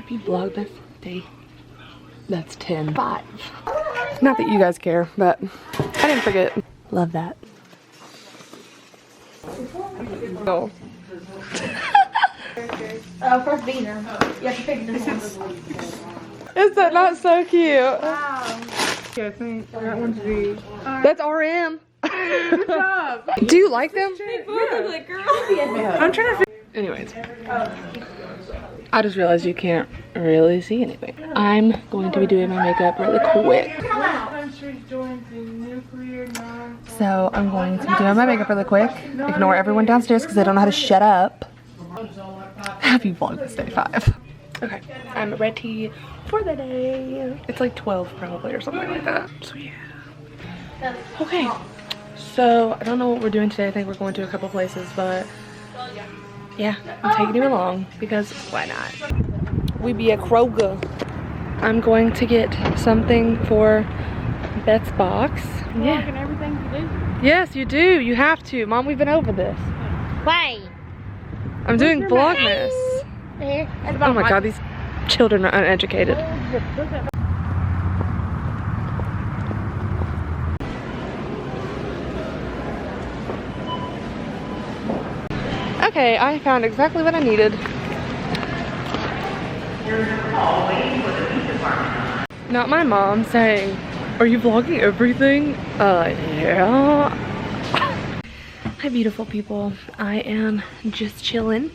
Happy Vlogmas Day. That's 10. 5. Not that you guys care, but I didn't forget. Love that. No. First beaner. You have to pick this one. Is that not so cute? Wow. Yeah, I think that one's V. That's RM. Good job. Do you like them? Like, girl. I'm trying to Anyways, I just realized you can't really see anything. I'm going to be doing my makeup really quick. So I'm going to be doing my makeup really quick. Ignore everyone downstairs because they don't know how to shut up. Happy Vlogmas Day 5. Okay, I'm ready for the day. It's like 12 probably or something like that. So yeah. Okay, so I don't know what we're doing today. I think we're going to a couple places, but yeah, I'm taking you along because why not? We be at Kroger. I'm going to get something for Beth's box. Yeah. And everything you do. Yes, you do. You have to. Mom, we've been over this. Why? I'm doing Vlogmas. Oh my god, these children are uneducated. Okay, I found exactly what I needed. Not my mom saying, "Are you vlogging everything?" Yeah. Hi beautiful people. I am just chilling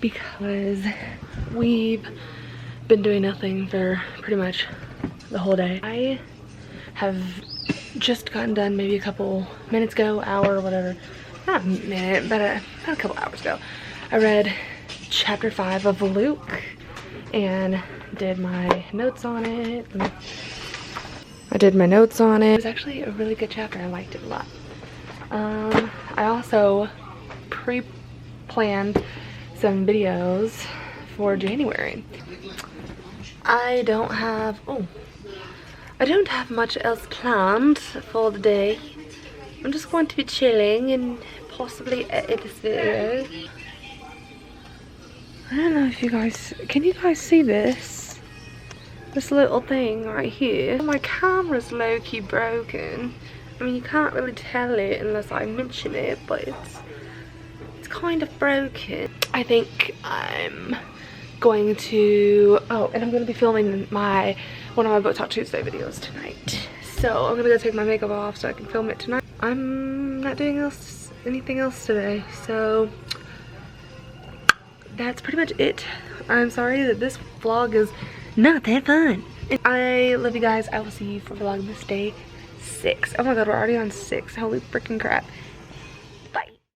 because we've been doing nothing for pretty much the whole day. I have just gotten done maybe a couple minutes ago, hour, whatever. Not a minute, but about a couple hours ago. I read chapter 5 of Luke and did my notes on it. It was actually a really good chapter. I liked it a lot. I also pre-planned some videos for January. I don't have much else planned for the day. I'm just going to be chilling and possibly edit this video. I don't know if you guys, can you guys see this? This little thing right here. My camera's low-key broken. I mean, you can't really tell it unless I mention it, but it's kind of broken. I think I'm going to, and I'm going to be filming one of my Book Talk Tuesday videos tonight. So I'm going to go take my makeup off so I can film it tonight. I'm not doing anything else today, so that's pretty much it. I'm sorry that this vlog is not that fun. I love you guys. I will see you for Vlogmas Day 6. Oh my god, we're already on 6. Holy freaking crap.